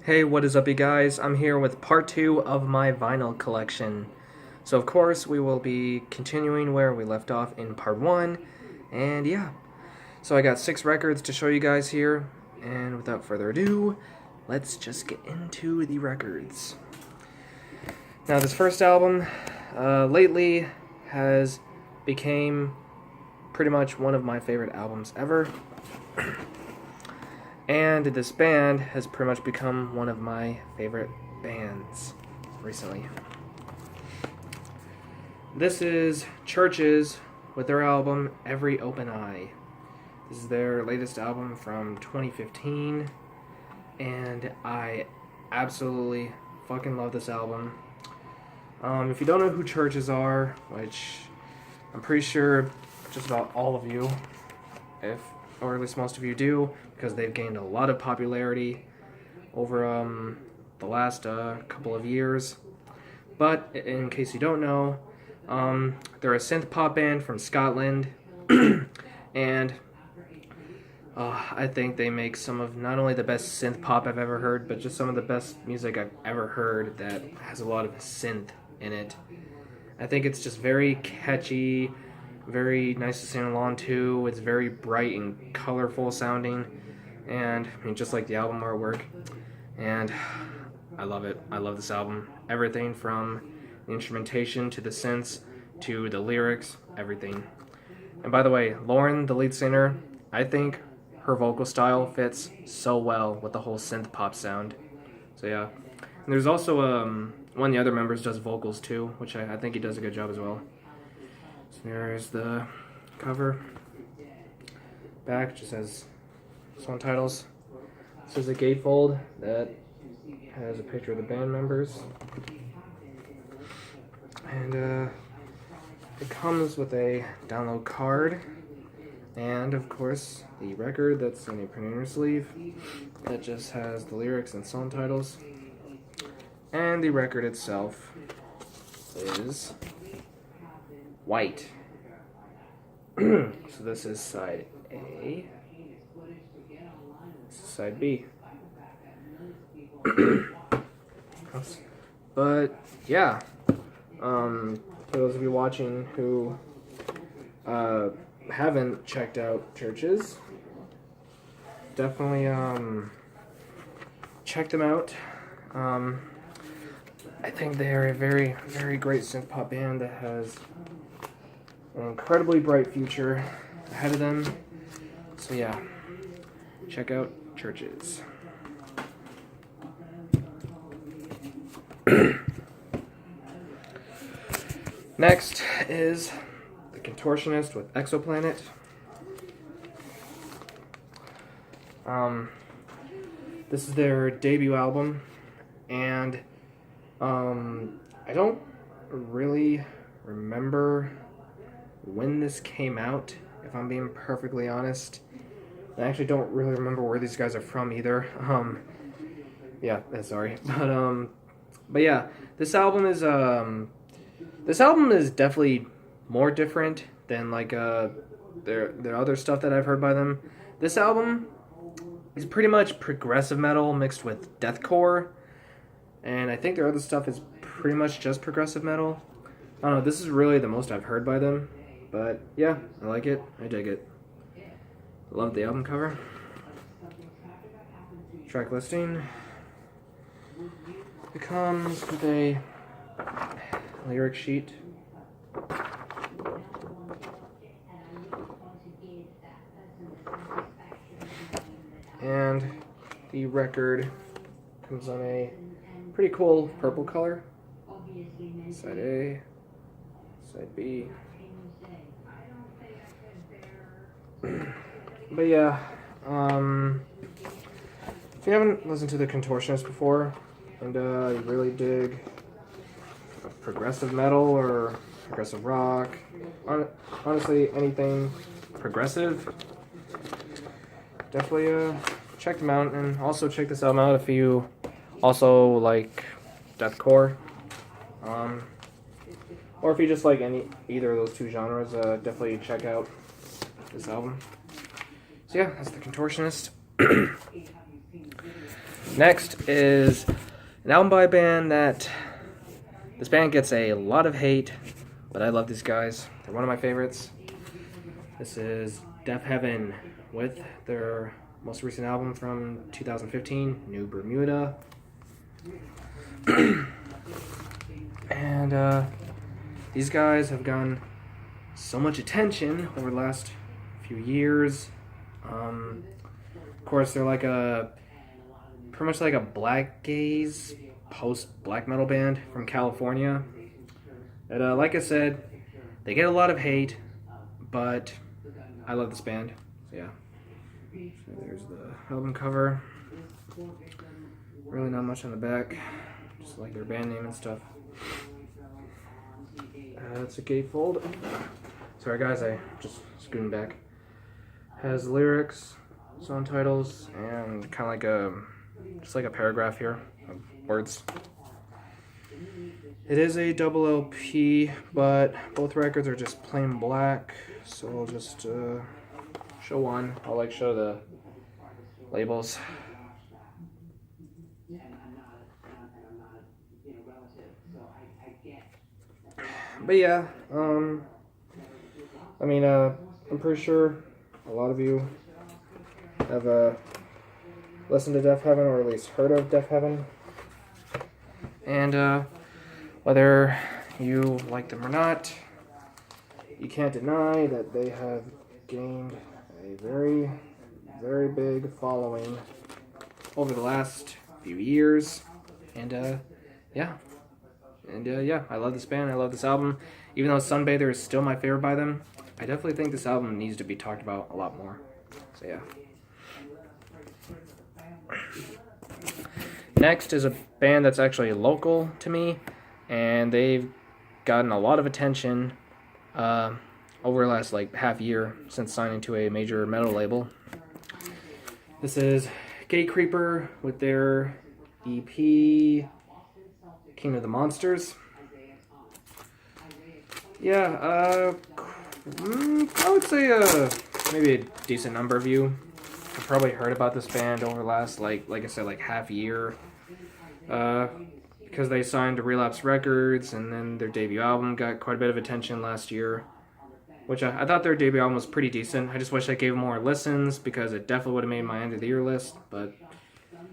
Hey, what is up, you guys? I'm here with part 2 of my vinyl collection. So, of course, we will be continuing where we left off in part 1, and yeah. So, I got 6 records to show you guys here, and without further ado, let's just get into the records. Now, this first album, lately, has became pretty much one of my favorite albums ever. And this band has pretty much become one of my favorite bands recently. This is Churches with their album Every Open Eye. This is their latest album from 2015, and I absolutely fucking love this album. If you don't know who Churches are, which I'm pretty sure just about all of you, or at least most of you do, because they've gained a lot of popularity over the last couple of years. But in case you don't know, they're a synth pop band from Scotland, and I think they make some of not only the best synth pop I've ever heard, but just some of the best music I've ever heard that has a lot of synth in it. I think it's just very catchy, very nice to sing along to. It's very bright and colorful sounding, and I mean, just like the album artwork. And I love it. I love this album. Everything from the instrumentation to the synths to the lyrics, everything. And by the way, Lauren, the lead singer, I think her vocal style fits so well with the whole synth pop sound. So yeah. And there's also one of the other members does vocals too, which I think he does a good job as well. So here's the cover. Back just has song titles. This is a gatefold that has a picture of the band members. And it comes with a download card. And of course, the record that's in a printer sleeve that just has the lyrics and song titles. And the record itself is white. So this is side A. This is side B. But yeah, for those of you watching who haven't checked out Churches, definitely check them out. I think they are a very, very great synth pop band that has an incredibly bright future ahead of them. So yeah, check out Churches. Next is the Contortionist with Exoplanet. This is their debut album, and I don't really remember when this came out, if I'm being perfectly honest. I actually don't really remember where these guys are from either. Yeah, sorry. But yeah, this album is definitely more different than like their other stuff that I've heard by them. This album is pretty much progressive metal mixed with deathcore, and I think their other stuff is pretty much just progressive metal. I don't know, this is really the most I've heard by them, but yeah, I like it, I dig it. Love the album cover. Track listing. It comes with a lyric sheet. And the record comes on a pretty cool purple color. Side A, side B. But yeah, if you haven't listened to the Contortionist before, and you really dig progressive metal or progressive rock, honestly anything progressive, definitely check them out. And also check this album out if you also like deathcore, or if you just like either of those two genres. Definitely check out this album. So yeah, that's the Contortionist. Next is an album by a band that this band gets a lot of hate, but I love these guys. They're one of my favorites. This is Deafheaven with their most recent album from 2015, New Bermuda. And these guys have gotten so much attention over the last few years. Of course, they're like pretty much like a black gaze post black metal band from California. And like I said, they get a lot of hate, but I love this band. So yeah, so there's the album cover. Really not much on the back, just like their band name and stuff. It's a gatefold. Sorry guys, I just scooting back. Has lyrics, song titles, and kind of just like a paragraph here of words. It is a double LP, but both records are just plain black, so I'll just show one. I'll show the labels. But yeah, I'm pretty sure a lot of you have listened to Deafheaven, or at least heard of Deafheaven. And whether you like them or not, you can't deny that they have gained a very, very big following over the last few years. And yeah. And yeah, I love this band, I love this album. Even though Sunbather is still my favorite by them, I definitely think this album needs to be talked about a lot more. So yeah. Next is a band that's actually local to me, and they've gotten a lot of attention over the last half year since signing to a major metal label. This is Gatecreeper with their EP King of the Monsters. Yeah, I would say maybe a decent number of you have probably heard about this band over the last, like I said, half year. Because they signed to Relapse Records, and then their debut album got quite a bit of attention last year. Which I thought their debut album was pretty decent. I just wish I gave more listens, because it definitely would have made my end of the year list. But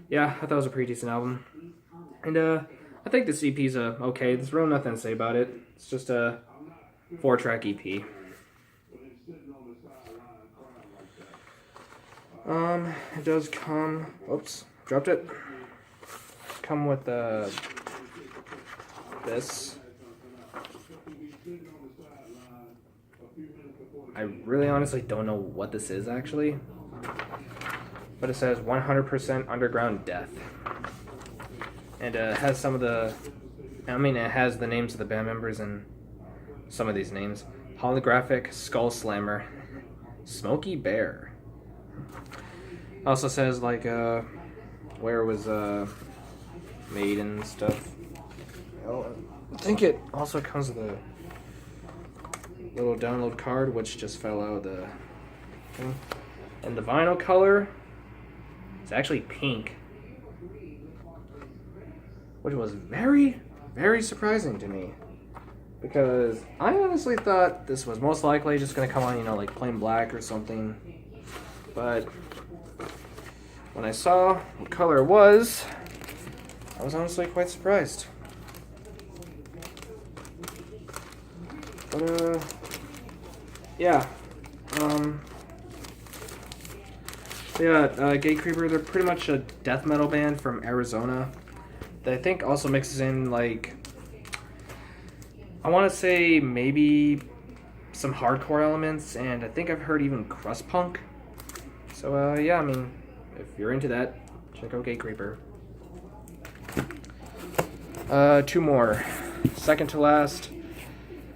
yeah, I thought it was a pretty decent album. And I think this EP's okay. There's really nothing to say about it. It's just a 4-track EP. It does come... Oops, dropped it. Come with this. I really honestly don't know what this is actually. But it says 100% Underground Death. And it has some of the... it has the names of the band members and some of these names. Holographic Skull Slammer. Smokey Bear. Also says, where it was made and stuff. I think it also comes with a little download card, which just fell out of the thing. And the vinyl color is actually pink, which was very, very surprising to me, because I honestly thought this was most likely just going to come on, plain black or something. But when I saw what color it was, I was honestly quite surprised. But, yeah. Gatecreeper, they're pretty much a death metal band from Arizona that I think also mixes in, I want to say maybe some hardcore elements, and I think I've heard even crust punk. So, yeah, if you're into that, check out Gatecreeper. Two more. Second to last.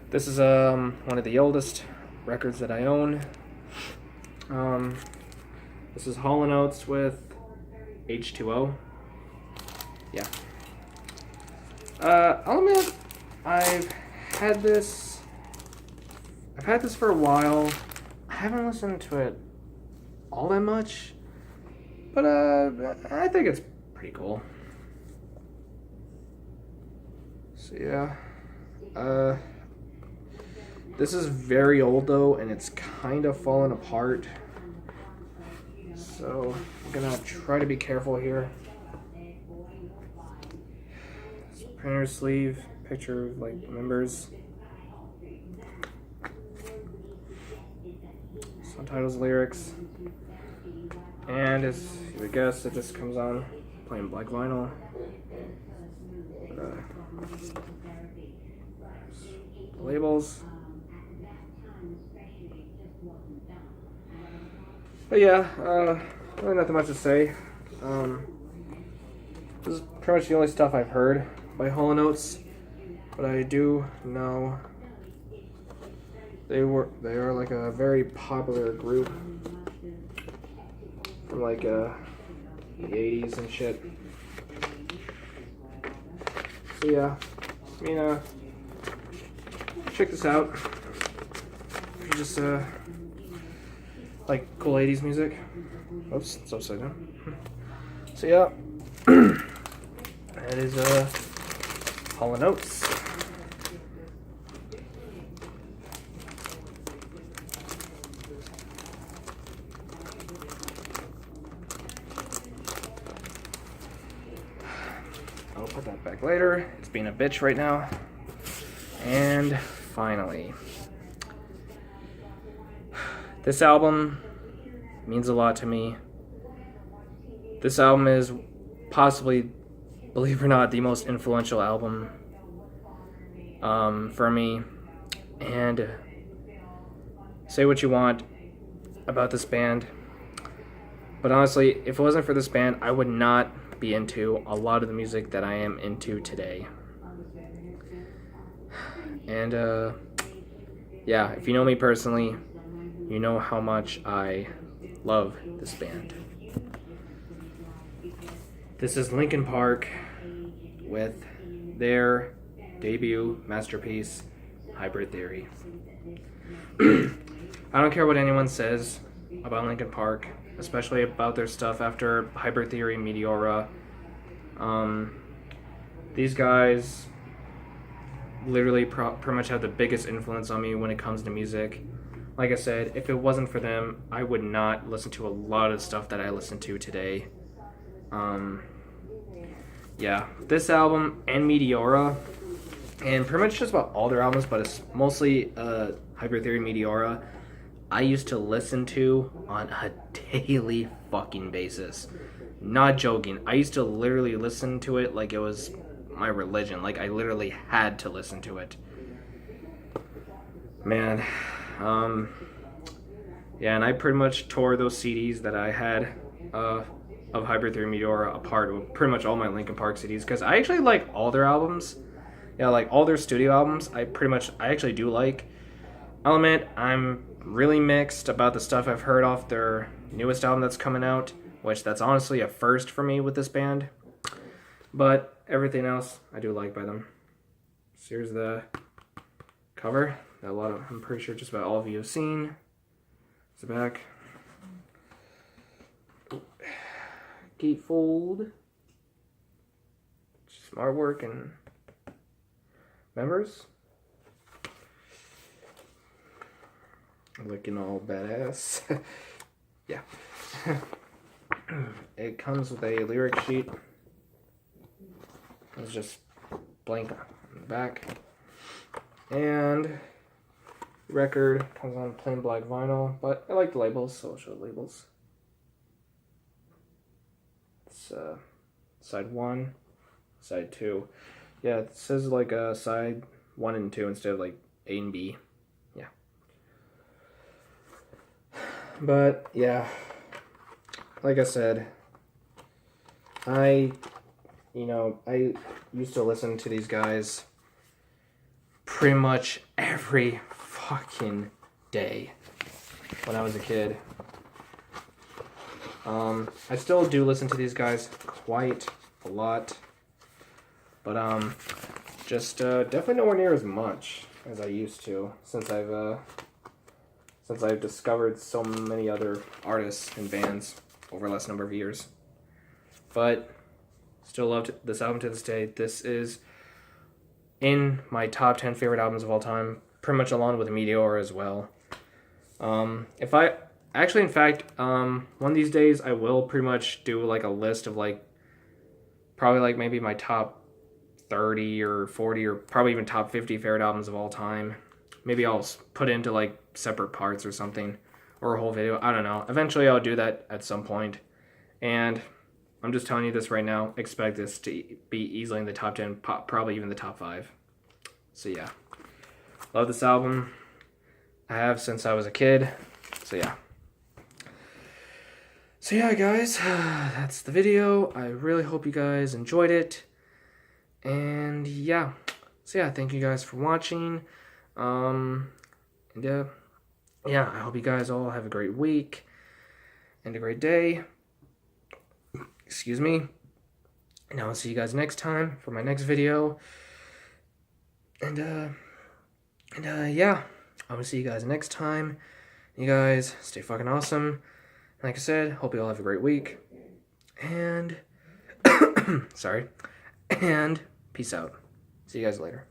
This is one of the oldest records that I own. This is Hall & Oates with H2O. Yeah. I'll admit, I've had this for a while. I haven't listened to it all that much, but I think it's pretty cool. So yeah, this is very old though, and it's kind of fallen apart. So I'm gonna try to be careful here. Printer sleeve, picture of like members. Subtitles, lyrics. And as you would guess, it just comes on plain black vinyl. Labels. But yeah, really nothing much to say. This is pretty much the only stuff I've heard by Hall & Oates, but I do know they are like a very popular group from like the 80s and shit. So yeah, I mean, check this out. If you just like cool 80s music. Oops, it's upside down. So yeah, that is Hall & Oates. I'll put that back later. It's being a bitch right now. And finally, this album means a lot to me. This album is possibly, believe it or not, the most influential album for me. And say what you want about this band, but honestly, if it wasn't for this band, I would not be into a lot of the music that I am into today. And yeah, if you know me personally, you know how much I love this band. This is Linkin Park with their debut masterpiece, Hybrid Theory. I don't care what anyone says about Linkin Park, especially about their stuff after Hybrid Theory and Meteora. These guys literally pretty much have the biggest influence on me when it comes to music. Like I said, if it wasn't for them, I would not listen to a lot of stuff that I listen to today. Yeah, this album and Meteora, and pretty much just about all their albums, but it's mostly Hybrid Theory, Meteora, I used to listen to on a daily fucking basis. Not joking. I used to literally listen to it like it was my religion. Like I literally had to listen to it. Man. Yeah, and I pretty much tore those CDs that I had of Hybrid Theory Meteora apart with pretty much all my Linkin Park CDs, because I actually like all their albums. Yeah, like all their studio albums, I actually do like. I'll admit, I'm really mixed about the stuff I've heard off their newest album that's coming out, which that's honestly a first for me with this band. But everything else I do like by them. So here's the cover that I'm pretty sure just about all of you have seen. It's the back. Gatefold. Smart work and members. Looking all badass. Yeah. It comes with a lyric sheet. It's just blank on the back. And the record comes on plain black vinyl, but I like the labels, so I'll show the labels. It's side 1, side 2. Yeah, it says like side 1 and 2 instead of like A and B. Yeah. But yeah, like I said, I used to listen to these guys pretty much every fucking day when I was a kid. I still do listen to these guys quite a lot, but just definitely nowhere near as much as I used to since I've discovered so many other artists and bands over the last number of years. But Still love this album to this day. This is in my top 10 favorite albums of all time, pretty much along with Meteor as well. If I actually, in fact, one of these days I will pretty much do like a list of like probably like maybe my top 30 or 40 or probably even top 50 favorite albums of all time. Maybe I'll put it into like separate parts or something, or a whole video. I don't know. Eventually I'll do that at some point. And I'm just telling you this right now. Expect this to be easily in the top 10, probably even the top 5. So yeah. Love this album. I have since I was a kid. So yeah. So yeah, guys. That's the video. I really hope you guys enjoyed it. And yeah. So yeah, thank you guys for watching. And yeah, I hope you guys all have a great week and a great day. Excuse me. And I'll see you guys next time for my next video. And yeah, I'm gonna see you guys next time. You guys stay fucking awesome. Like I said, hope you all have a great week. And sorry. And peace out. See you guys later.